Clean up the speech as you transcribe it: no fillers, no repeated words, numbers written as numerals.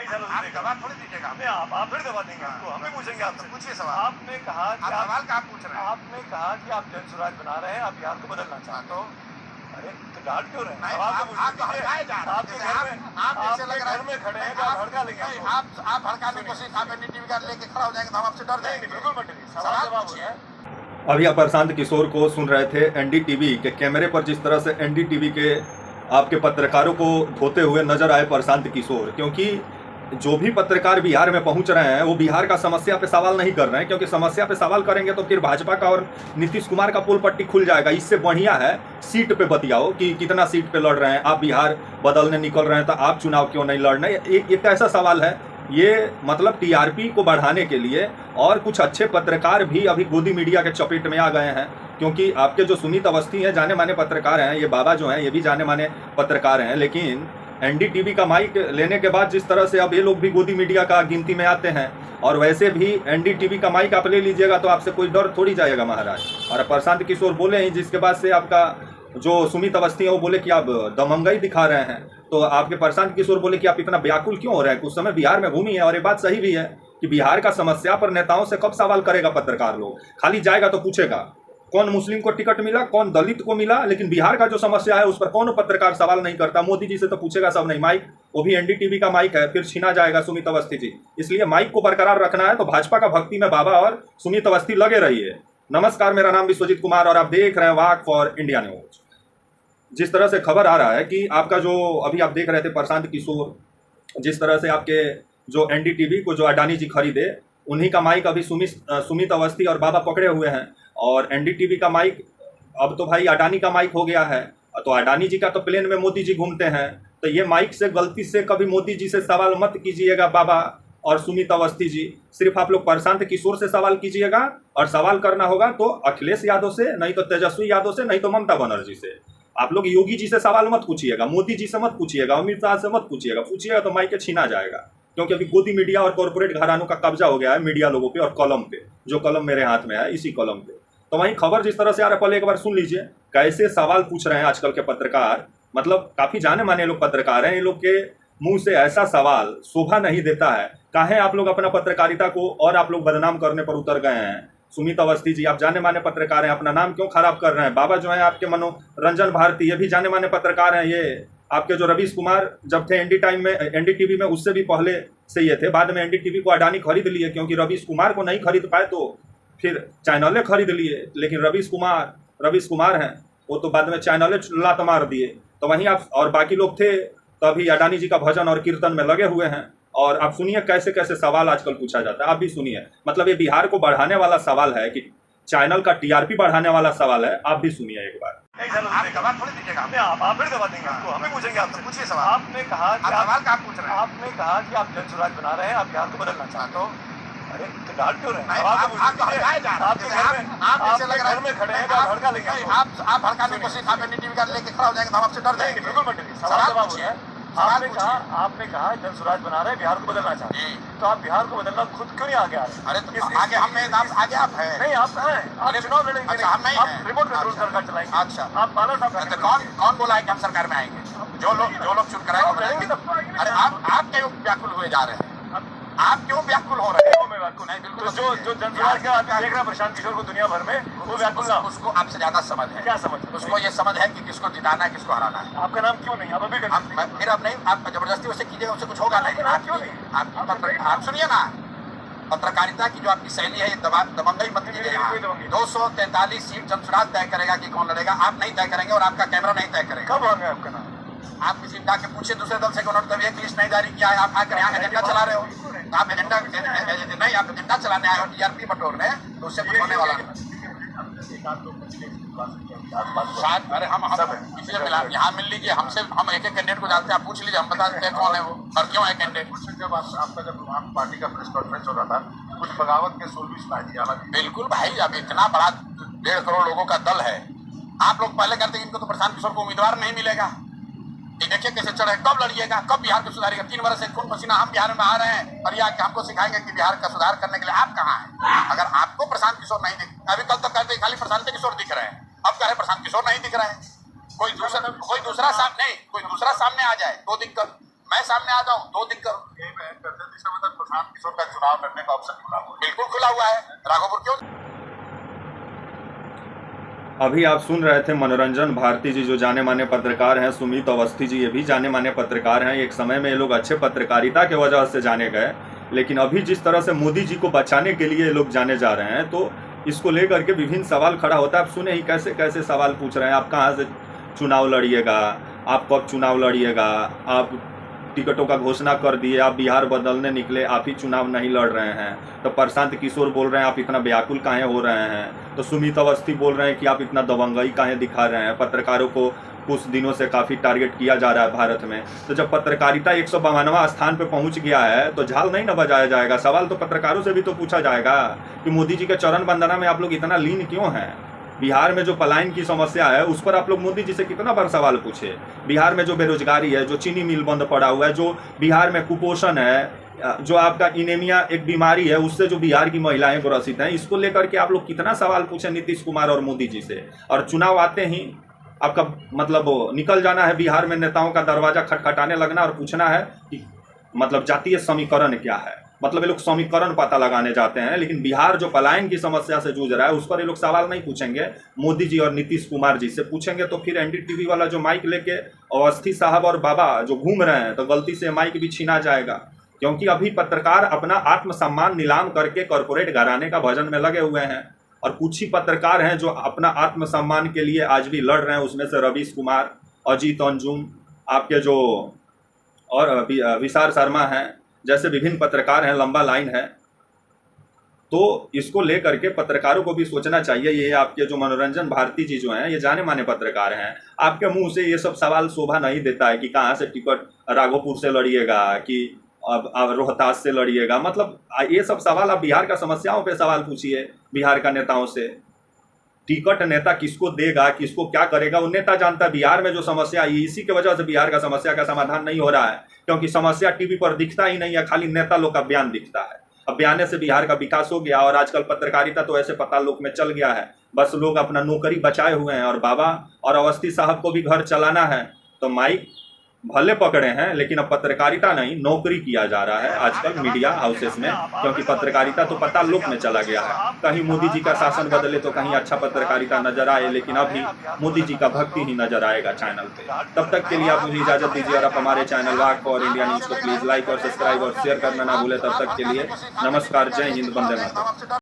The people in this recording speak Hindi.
आप दबा थोड़ी दीजिएगा। नहीं, आप फिर दबा देंगे आपको, हमें पूछेंगे आपसे। पूछिए सवाल। आपने कहा कि सवाल का आप पूछ रहे हैं। आपने कहा कि आप जनसुराज बना रहे हैं, आप बिहार को बदलना चाहते हो। अरे तो डांट क्यों रहे हैं? नहीं, सवाल तो आप पूछने तो हड़काए जा रहे हैं। आपके जैसे घर में आप जैसे लग रहा है घर में खड़े हैं, आप भड़का लेंगे नहीं, आपको। आप भड़काने की कोशिश, आप एनडीटीवी का लेके खड़ा हो जाएंगे तो हम आपसे डर जाएंगे। बिल्कुल मत डरिए, सवाल सवाल जवाब पूछिए। है। अभी आप प्रशांत किशोर को सुन रहे थे एनडीटीवी के कैमरे पर। जिस तरह से एनडीटीवी के आपके पत्रकारों को धोते हुए नजर आए प्रशांत किशोर, क्योंकि जो भी पत्रकार बिहार में पहुंच रहे हैं वो बिहार का समस्या पे सवाल नहीं कर रहे हैं, क्योंकि समस्या पे सवाल करेंगे तो फिर भाजपा का और नीतीश कुमार का पोल पट्टी खुल जाएगा। इससे बढ़िया है सीट पे बतियाओ कि कितना सीट पे लड़ रहे हैं आप। बिहार बदलने निकल रहे हैं तो आप चुनाव क्यों नहीं लड़ रहे हैं? एक ऐसा सवाल है ये, मतलब टीआरपी को बढ़ाने के लिए। और कुछ अच्छे पत्रकार भी अभी गोदी मीडिया के चपेट में आ गए हैं, क्योंकि आपके जो सुमित अवस्थी हैं जाने माने पत्रकार हैं, ये बाबा जो हैं ये भी जाने माने पत्रकार हैं, लेकिन एनडीटीवी का माइक लेने के बाद जिस तरह से अब ये लोग भी गोदी मीडिया का गिनती में आते हैं, और वैसे भी एनडीटीवी का माइक आप ले लीजिएगा तो आपसे कोई डर थोड़ी जाएगा महाराज। और प्रशांत किशोर बोले ही, जिसके बाद से आपका जो सुमित अवस्थी है वो बोले कि आप दमंगई दिखा रहे हैं, तो आपके प्रशांत किशोर बोले कि आप इतना व्याकुल क्यों हो रहे हैं? कुछ समय बिहार में घूमी है, और ये बात सही भी है कि बिहार का समस्या पर नेताओं से कब सवाल करेगा पत्रकार लोग? खाली जाएगा तो पूछेगा कौन मुस्लिम को टिकट मिला, कौन दलित को मिला, लेकिन बिहार का जो समस्या है उस पर कौन पत्रकार सवाल नहीं करता। मोदी जी से तो पूछेगा सब नहीं। माइक वो भी एनडीटीवी का माइक है, फिर छीना जाएगा सुमित अवस्थी जी। इसलिए माइक को बरकरार रखना है तो भाजपा का भक्ति में बाबा और सुमित अवस्थी लगे रहिए। नमस्कार, मेरा नाम विश्वजीत कुमार और आप देख रहे हैं वाक फॉर इंडिया न्यूज। जिस तरह से खबर आ रहा है कि आपका जो अभी आप देख रहे थे प्रशांत किशोर, जिस तरह से आपके जो एनडीटीवी को जो अडानी जी खरीदे उन्हीं का माइक अभी सुमित अवस्थी और बाबा पकड़े हुए हैं। और एनडीटीवी का माइक अब तो भाई अडानी का माइक हो गया है, तो अडानी जी का तो प्लेन में मोदी जी घूमते हैं, तो ये माइक से गलती से कभी मोदी जी से सवाल मत कीजिएगा बाबा और सुमित अवस्थी जी। सिर्फ आप लोग प्रशांत किशोर से सवाल कीजिएगा, और सवाल करना होगा तो अखिलेश यादव से, नहीं तो तेजस्वी यादव से, नहीं तो ममता बनर्जी से। आप लोग योगी जी से सवाल मत पूछिएगा, मोदी जी से मत पूछिएगा, अमित शाह से मत पूछिएगा। पूछिएगा तो माइक छीना जाएगा, क्योंकि अभी गोदी मीडिया और कॉर्पोरेट घरानों का कब्जा हो गया है मीडिया लोगों पे और कलम पे। जो कलम मेरे हाथ में है इसी कलम पे। तो वहीं खबर जिस तरह से आ रहा है, पहले एक बार सुन लीजिए कैसे सवाल पूछ रहे हैं आजकल के पत्रकार। मतलब काफी जाने माने लोग पत्रकार हैं, इन लोग के मुंह से ऐसा सवाल शोभा नहीं देता है। काहे आप लोग अपना पत्रकारिता को और आप लोग बदनाम करने पर उतर गए हैं? सुमित अवस्थी जी आप जाने माने पत्रकार हैं, अपना नाम क्यों खराब कर रहे हैं? बाबा जो है आपके मनोरंजन भारती, ये भी जाने माने पत्रकार हैं। ये आपके जो रवीश कुमार जब थे एनडीटीवी में उससे भी पहले से ये थे। बाद में एनडीटीवी को अडानी खरीद लिए, क्योंकि रवीश कुमार को नहीं खरीद पाए तो फिर चैनलें खरीद लिए। लेकिन रवीश कुमार हैं वो तो बाद में चैनलें लात मार दिए। तो वहीं आप और बाकी लोग थे तो अभी अडानी जी का भजन और कीर्तन में लगे हुए हैं। और आप सुनिए कैसे कैसे सवाल आजकल पूछा जाता है, आप भी सुनिए। मतलब ये बिहार को बढ़ाने वाला सवाल है कि चैनल का टीआरपी बढ़ाने वाला सवाल है, आप भी सुनिए एक बार। आप दबा थोड़ी दीजिएगा। नहीं, आप फिर दबा देंगे आपको, हमें पूछेंगे आपसे। पूछिए सवाल। आपने कहा कि सवाल का आप पूछ रहे हैं। आपने कहा कि आप जनसुराज बना रहे हैं, आप बिहार को बदलना चाहते हो। अरे तो डांट क्यों रहे हैं? नहीं, सवाल तो आप तो हड़काए जा रहे हैं। आपके जैसे घर में आप जैसे लग रहा है घर में खड़े हैं, आप भड़का लेंगे नहीं, आपको। आप भड़काने की कोशिश, आप एनडीटीवी का लेके खड़ा हो जाएंगे तो हम आपसे डर जाएंगे। बिल्कुल मत डरिए, सवाल सवाल जवाब पूछिए। है। आपने कहा जनसुराज बना रहे हैं, बिहार को बदलना चाहते हैं, तो आप बिहार को बदलना खुद क्यों नहीं आगे आ रहे? अरे तो आगे हम में आगे आप हैं। नहीं, आप कहाँ हैं? आप चुनाव लड़ेंगे। अच्छा, हम नहीं आप हैं। रिमोट कंट्रोल अच्छा। सरकार चलाएंगे। अच्छा। आप बाला साहब तो कौन बोला है कि हम सरकार में आएंगे? जो लोग चुन कर आप लड़ेंगे आएंगे। तब तो आएंगे। अरे आप क्यों व्याकुल हुए जा रहे हैं? आप क्यों व्याकुल हो रहे हैं? मैं व्याकुल नहीं, बिल्कुल। तो जो जनसुराज का आदमी देख रहा है प्रशांत किशोर को दुनिया भर में, वो व्याकुल ना। उसको आपसे ज्यादा समझ है। क्या समझ? उसको ये समझ है कि किसको जिताना है, किसको हराना है। आपका नाम क्यों नहीं? आप अभी फिर अब नहीं, आप जबरदस्ती उसे कीजिएगा, उससे कुछ होगा नहीं। आप क्यों नहीं? आप सुनिए ना, पत्रकारिता की जो आपकी शैली है ये दबंगई मत कीजिए। यहाँ 243 सीट जनसुराज तय करेगा कि कौन लड़ेगा, आप नहीं तय करेंगे और आपका कैमरा नहीं तय करेगा। कब होंगे आपका नाम? आप किसी जाके पूछे दूसरे दल से कि उन्होंने तभी एक लिस्ट नहीं जारी किया है, आप आकर यहाँ एजेंडा चला रहे हो। तो आप एजेंडा नहीं, आप एजेंडा चलाने आए हो टीआरपी बटोरने, तो उससे कुछ होने वाला नहीं। शायद अरे हम किसी मिला यहाँ मिल लीजिए हमसे, हम एक कैंडिडेट को जानते हैं, आप पूछ लीजिए, हम बता देते हैं कौन है वो और क्यों है कैंडिडेट। जब आपका जब आप पार्टी का प्रेस कॉन्फ्रेंस हो रहा था, कुछ बगावत के सुर भी सुनाई दिया। बिल्कुल भाई, अब इतना बड़ा 1.5 करोड़ लोगों का दल है, आप लोग पहले कहते हैं इनको तो प्रशांत किशोर को उम्मीदवार नहीं मिलेगा। ये देखिए कैसे चढ़े, कब लड़िएगा, कब बिहार को सुधारिएगा? 3 वर्ष से खून पसीना हम बिहार में आ रहे हैं और ये आके हमको सिखाएंगे कि बिहार का सुधार करने के लिए आप कहाँ हैं? अगर आपको प्रशांत किशोर नहीं दिख, अभी कल तक कहते खाली प्रशांत किशोर दिख रहे हैं, अब कह रहे प्रशांत किशोर नहीं दिख रहे हैं। कोई दूसरा सामने आ जाए तो दिक्कत, मैं सामने आ जाऊं तो दिक्कत। प्रशांत किशोर का चुनाव लड़ने का ऑप्शन खुला हुआ है। बिल्कुल खुला हुआ है। राघोपुर क्यों? अभी आप सुन रहे थे मनोरंजन भारती जी, जो जाने माने पत्रकार हैं। सुमित अवस्थी जी ये भी जाने माने पत्रकार हैं। एक समय में ये लोग अच्छे पत्रकारिता के वजह से जाने गए, लेकिन अभी जिस तरह से मोदी जी को बचाने के लिए ये लोग जाने जा रहे हैं, तो इसको लेकर के विभिन्न सवाल खड़ा होता है। आप सुने ही कैसे कैसे सवाल पूछ रहे हैं। आप कहाँ से चुनाव लड़िएगा, आप कब चुनाव लड़िएगा, आप टिकटों का घोषणा कर दिए, आप बिहार बदलने निकले, आप ही चुनाव नहीं लड़ रहे हैं। तो प्रशांत किशोर बोल रहे हैं आप इतना व्याकुल काहे हो रहे हैं। तो सुमित अवस्थी बोल रहे हैं कि आप इतना दबंगई काहे दिखा रहे हैं। पत्रकारों को कुछ दिनों से काफ़ी टारगेट किया जा रहा है भारत में। तो जब पत्रकारिता 152वां स्थान पर पहुंच गया है तो झाल नहीं न बजाया जाएगा। सवाल तो पत्रकारों से भी तो पूछा जाएगा कि मोदी जी के चरण वंदना में आप लोग इतना लीन क्यों हैं। बिहार में जो पलायन की समस्या है उस पर आप लोग मोदी जी से कितना बार सवाल पूछे। बिहार में जो बेरोजगारी है, जो चीनी मिल बंद पड़ा हुआ है, जो बिहार में कुपोषण है, जो आपका इनेमिया एक बीमारी है, उससे जो बिहार की महिलाएं ग्रसित हैं, इसको लेकर के आप लोग कितना सवाल पूछे नीतीश कुमार और मोदी जी से। और चुनाव आते ही आपका मतलब निकल जाना है बिहार में, नेताओं का दरवाजा खटखटाने लगना और पूछना है कि मतलब जातीय समीकरण क्या है। मतलब ये लोग समीकरण पता लगाने जाते हैं, लेकिन बिहार जो पलायन की समस्या से जूझ रहा है उस पर ये लोग सवाल नहीं पूछेंगे। मोदी जी और नीतीश कुमार जी से पूछेंगे तो फिर एनडीटीवी वाला जो माइक लेके अवस्थी साहब और बाबा जो घूम रहे हैं, तो गलती से माइक भी छीना जाएगा। क्योंकि अभी पत्रकार अपना आत्मसम्मान नीलाम करके कॉरपोरेट घराने का भजन में लगे हुए हैं, और कुछ ही पत्रकार हैं जो अपना आत्मसम्मान के लिए आज भी लड़ रहे हैं। उसमें से रवीश कुमार, अजीत अंजुम, आपके जो और विशाल शर्मा हैं, जैसे विभिन्न पत्रकार हैं, लंबा लाइन है। तो इसको लेकर के पत्रकारों को भी सोचना चाहिए। ये आपके जो मनोरंजन भारती जी जो हैं, ये जाने माने पत्रकार हैं। आपके मुंह से ये सब सवाल शोभा नहीं देता है कि कहाँ से टिकट राघोपुर से लड़िएगा कि अब रोहतास से लड़िएगा। मतलब ये सब सवाल आप बिहार का समस्याओं पे सवाल पूछिए बिहार का नेताओं से। टिकट नेता किसको देगा, किसको क्या करेगा, वो नेता जानता है। बिहार में जो समस्या है, इसी की वजह से बिहार का समस्या का समाधान नहीं हो रहा है, क्योंकि समस्या टीवी पर दिखता ही नहीं है, खाली नेता लोग का बयान दिखता है। अब बयाने से बिहार का विकास हो गया, और आजकल पत्रकारिता तो ऐसे पाताल लोक में चल गया है। बस लोग अपना नौकरी बचाए हुए हैं, और बाबा और अवस्थी साहब को भी घर चलाना है तो माइक भले पकड़े हैं, लेकिन अब पत्रकारिता नहीं, नौकरी किया जा रहा है आजकल मीडिया हाउसेस में। क्योंकि पत्रकारिता तो पाताल लोक में चला गया है। कहीं मोदी जी का शासन बदले तो कहीं अच्छा पत्रकारिता नजर आए, लेकिन अभी मोदी जी का भक्ति ही नजर आएगा चैनल पे। तब तक के लिए आप मुझे इजाजत दीजिए, और आप हमारे channel walk for India news को प्लीज लाइक और सब्सक्राइब और शेयर करना ना भूले। तब तक के लिए नमस्कार, जय हिंद, वंदे मातरम।